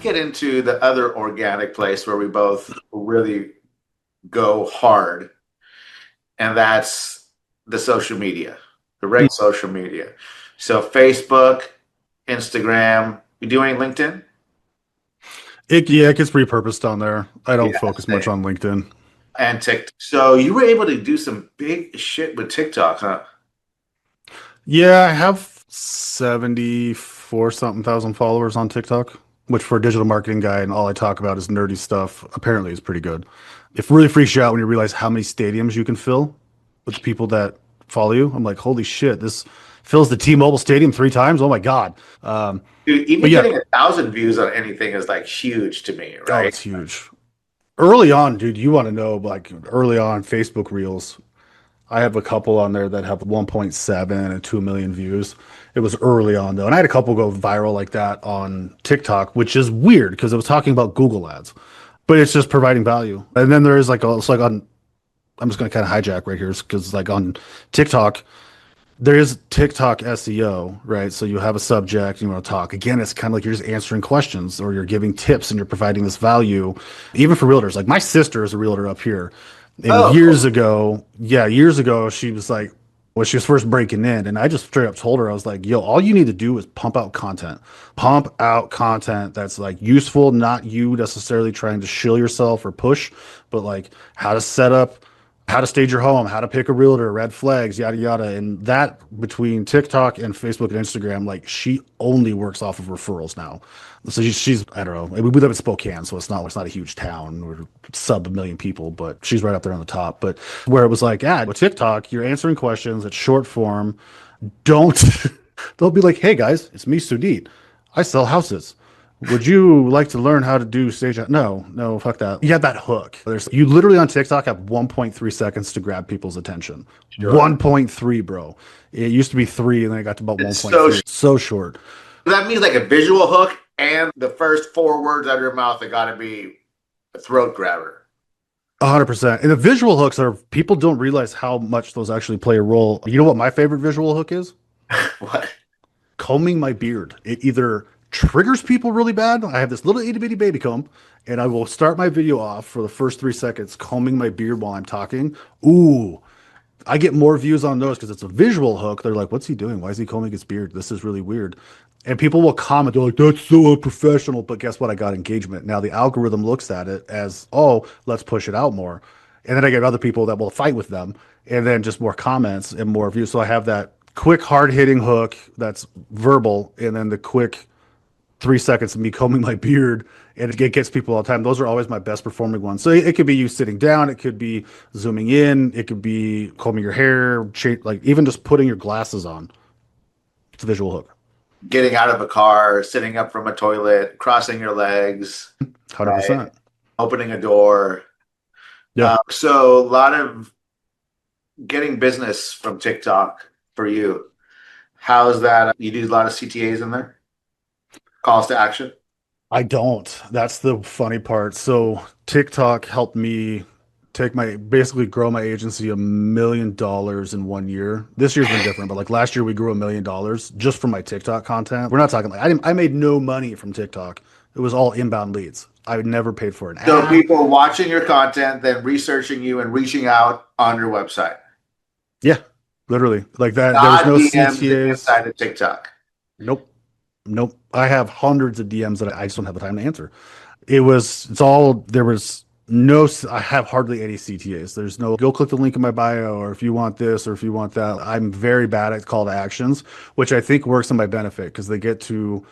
get into the other organic place where we both really go hard, and that's the social media, the regular social media. So Facebook, Instagram. You do any LinkedIn? It gets repurposed on there. I don't Yeah, focus much same. on LinkedIn. And TikTok. So you were able to do some big shit with TikTok, huh? Yeah, I have 74 something thousand followers on TikTok, which for a digital marketing guy and all I talk about is nerdy stuff, apparently is pretty good. It really freaks you out when you realize how many stadiums you can fill with the people that follow you. I'm like, holy shit, this fills the T-Mobile Stadium 3 times. Oh my God. Dude, But even yeah, getting 1,000 views on anything is like huge to me, oh, right? it's huge. Early on, dude, you want to know like early on Facebook Reels. I have a couple on there that have 1.7 and 2 million views. It was early on though. And I had a couple go viral like that on TikTok, which is weird because it was talking about Google ads, but it's just providing value. And then there is like, it's like on, I'm just going to kind of hijack right here because like on TikTok, there is TikTok SEO, right? So you have a subject, you want to talk. Again, it's kind of like you're just answering questions or you're giving tips and you're providing this value, even for realtors. Like my sister is a realtor up here. And Oh, years cool. ago, yeah, years ago, she was like, when she was first breaking in, and I just straight up told her, I was like, yo, all you need to do is pump out content. Pump out content that's like useful, not you necessarily trying to shill yourself or push, but like how to set up, how to stage your home, how to pick a realtor, red flags, yada yada. And that between TikTok and Facebook and Instagram, like she only works off of referrals now. So she's I don't know. We live in Spokane, so it's not a huge town. We're sub a million people, but she's right up there on the top. But where it was like, with TikTok, you're answering questions. It's short form. Don't don't be like, hey guys, it's me, Sudit. I sell houses. Would you like to learn how to do stage? No, no, fuck that. You have that hook. You literally on TikTok have 1.3 seconds to grab people's attention. Sure. 1.3, bro. It used to be three, and then it got to about It's so 1.3. So short. that means like a visual hook, and the first four words out of your mouth have got to be a throat grabber. 100%. And the visual hooks are people don't realize how much those actually play a role. You know what my favorite visual hook is? What? Combing my beard. It either triggers people really bad. I have this little itty bitty baby comb, and I will start my video off for the first 3 seconds combing my beard while I'm talking. Ooh, I get more views on those because it's a visual hook. They're like, what's he doing? Why is he combing his beard? This is really weird. And people will comment, they're like, that's so unprofessional. But guess what? I got engagement. Now the algorithm looks at it as, oh, let's push it out more. And then I get other people that will fight with them and then just more comments and more views. So I have that quick, hard hitting hook that's verbal, and then the quick 3 seconds of me combing my beard, and it gets people all the time. Those are always my best performing ones. So it could be you sitting down, it could be zooming in, it could be combing your hair, like even just putting your glasses on. It's a visual hook. Getting out of a car, sitting up from a toilet, crossing your legs, right? 100%. Opening a door. Yeah. So a lot of getting business from TikTok for you. How's that? You do a lot of CTAs in there? Calls to action? I don't. That's the funny part. So TikTok helped me basically grow my agency $1 million in 1 year. This year's been different, but like last year we grew $1 million just from my TikTok content. We're not talking like I made no money from TikTok. It was all inbound leads. I never paid for an So ad. people watching your content, then researching you and reaching out on your website. Yeah, literally like that. There was Not no DMs CTAs. inside of TikTok. Nope. Nope. I have hundreds of DMs that I just don't have the time to answer. I have hardly any CTAs. There's no go click the link in my bio, or if you want this or if you want that. I'm very bad at call to actions, which I think works in my benefit because they get to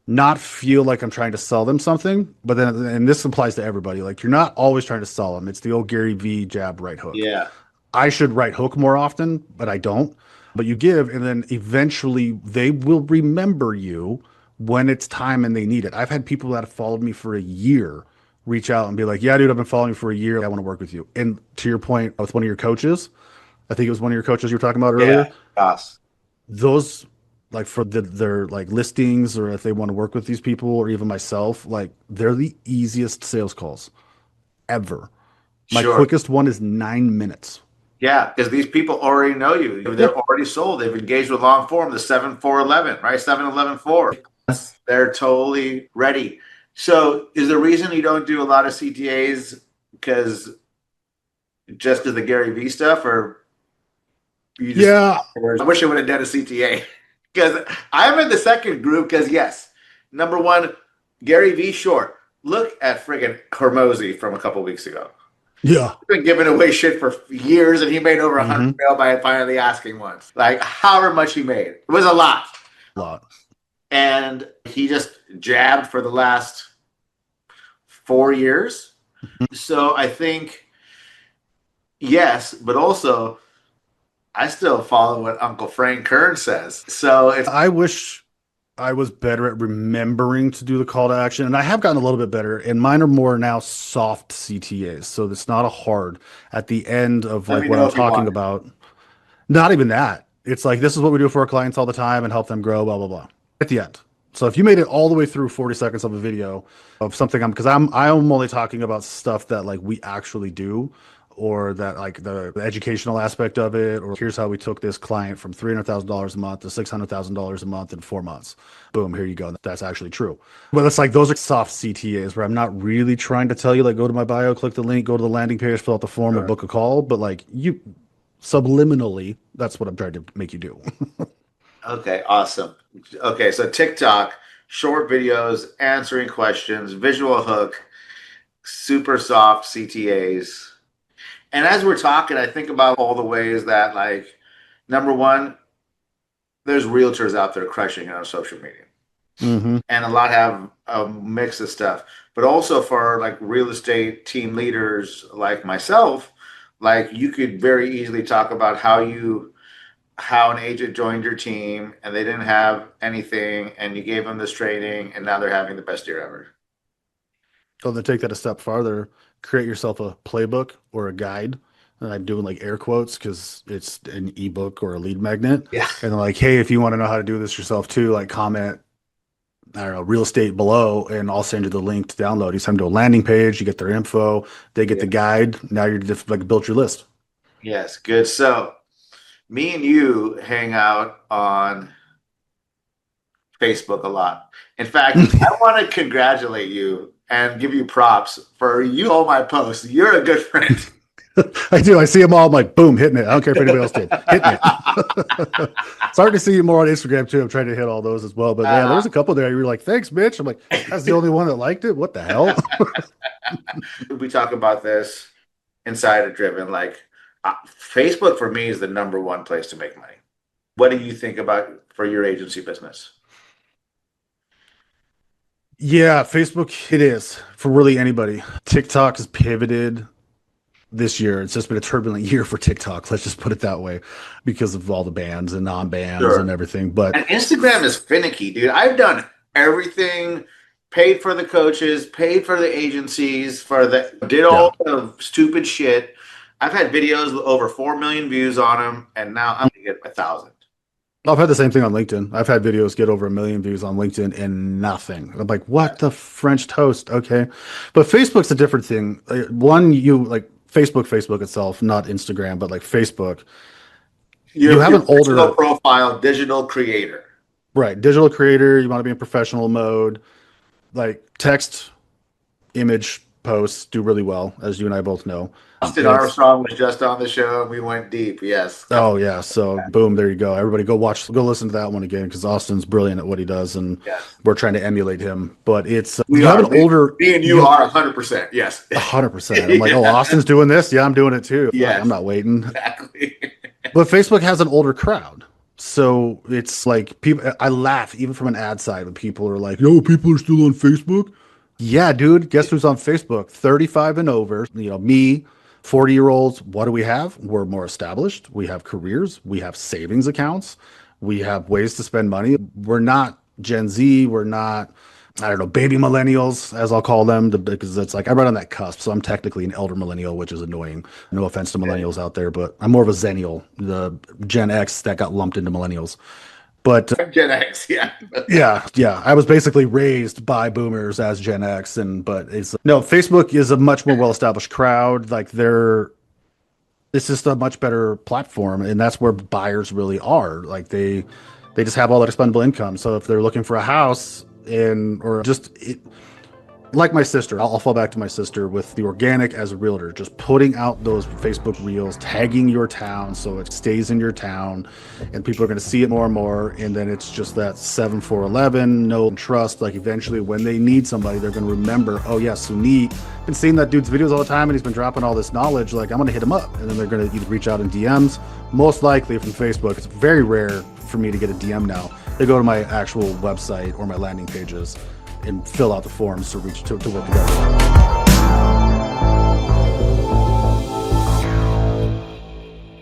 not feel like I'm trying to sell them something. But then, and this applies to everybody, like you're not always trying to sell them. It's the old Gary V jab right hook. Yeah. I should right hook more often, but I don't. But you give, and then eventually they will remember you when it's time and they need it. I've had people that have followed me for a year reach out and be like, yeah, dude, I've been following you for a year. I want to work with you. And to your point with one of your coaches, I think it was one of your coaches you were talking about Yeah. earlier. Gosh. Those like for their like listings or if they want to work with these people or even myself, like they're the easiest sales calls ever. My Sure. quickest one is 9 minutes. Yeah, because these people already know you. They're Yep. already sold. They've engaged with long form, the 7-4-11, right? 7-11-4. They're totally ready. So is the reason you don't do a lot of CTAs because just of the Gary Vee stuff, or you just Yeah, I wish I would have done a CTA because I'm in the second group. Because yes, number one, Gary Vee short. Look at friggin' Hormozy from a couple weeks ago. yeah. He's been giving away shit for years, and he made over 100 Mm-hmm. mil by finally asking once. Like however much he made, it was a lot, A lot. and he just jabbed for the last 4 years. So I think yes, but also I still follow what Uncle Frank Kern says. So it's I wish I was better at remembering to do the call to action, and I have gotten a little bit better. And mine are more now soft CTAs, so it's not a hard at the end of let like me what know I'm if you talking want it. about. Not even that. It's like this is what we do for our clients all the time and help them grow, blah blah blah. At the end. So if you made it all the way through 40 seconds of a video of something I'm because I'm only talking about stuff that like we actually do or that like the educational aspect of it, or here's how we took this client from $300,000 a month to $600,000 a month in 4 months. Boom, here you go. That's actually true. But it's like those are soft CTAs where I'm not really trying to tell you like go to my bio, click the link, go to the landing page, fill out the form, and Sure. book a call. But like you subliminally, that's what I'm trying to make you do. Okay, awesome. Okay, so TikTok, short videos, answering questions, visual hook, super soft CTAs. And as we're talking, I think about all the ways that, like, number one, there's realtors out there crushing it on social media, Hmm. and a lot have a mix of stuff. But also for like real estate team leaders like myself, like you could very easily talk about how an agent joined your team and they didn't have anything and you gave them this training and now they're having the best year ever. So to take that a step farther, create yourself a playbook or a guide. And I'm doing like air quotes because it's an ebook or a lead magnet. Yeah. And they're like, hey, if you want to know how to do this yourself too, like comment, I don't know, real estate below, and I'll send you the link to download. You send them to a landing page, you get their info, they get Yeah. the guide. Now you're just like built your list. Yes, good. So me and you hang out on Facebook a lot. In fact, I want to congratulate you and give you props for you all my posts. You're a good friend. I do. I see them all. I'm like, boom, hitting it. I don't care if anybody else did. Hitting it. It's hard to see you more on Instagram too. I'm trying to hit all those as well. But yeah, there's a couple there. You were like, thanks, bitch. I'm like, that's the only one that liked it. What the hell? We talk about this inside of Driven. Like, Facebook for me is the number one place to make money. What do you think about for your agency business? Yeah, Facebook, it is for really anybody. TikTok has pivoted this year. It's just been a turbulent year for TikTok. Let's just put it that way because of all the bans and non-bans and Sure. everything. But And Instagram is finicky, dude. I've done everything, paid for the coaches, paid for the agencies, did yeah, all the stupid shit. I've had videos with over 4 million views on them, and now I'm gonna get 1,000. I've had the same thing on LinkedIn. I've had videos get over 1 million views on LinkedIn and nothing. I'm like, what the French toast? Okay. But Facebook's a different thing. One, you like Facebook itself, not Instagram, but like Facebook, you have Your an personal older, profile, digital creator. right, digital creator, you want to be in professional mode, like text, image posts do really well, as you and I both know. Austin It's Armstrong was just on the show, and we went deep. Yes. Oh yeah, so boom, there you go. Everybody go listen to that one again because Austin's brilliant at what he does, and Yes. we're trying to emulate him. But it's We you have are. an older Me and you you are 100%. Yes. 100%. I'm like, oh, Yeah. Austin's doing this. Yeah, I'm doing it too. Fuck, I'm Yes. not waiting. Exactly. But Facebook has an older crowd, so it's like people. I laugh even from an ad side when people are like, "No, people are still on Facebook." Yeah, dude. Guess who's on Facebook? 35 and over. You know, me, 40-year-olds. What do we have? We're more established. We have careers. We have savings accounts. We have ways to spend money. We're not Gen Z. We're not, I don't know, baby millennials, as I'll call them, because it's like I'm right on that cusp. So I'm technically an elder millennial, which is annoying. No offense to millennials out there, but I'm more of a zennial, the Gen X that got lumped into millennials. But Gen X. Yeah. yeah. I was basically raised by boomers as Gen X, and but it's no, Facebook is a much more well-established crowd. Like it's just a much better platform, and that's where buyers really are. Like they just have all that expendable income. So if they're looking for a house or just like my sister, I'll fall back to my sister with the organic as a realtor, just putting out those Facebook reels, tagging your town so it stays in your town and people are going to see it more and more. And then it's just that 7-4-11, no trust. Like eventually when they need somebody, they're going to remember, oh yeah, Sunit, been seeing that dude's videos all the time and he's been dropping all this knowledge. Like I'm going to hit him up. And then they're going to either reach out in DMs, most likely from Facebook. It's very rare for me to get a DM now. They go to my actual website or my landing pages and fill out the forms to work together.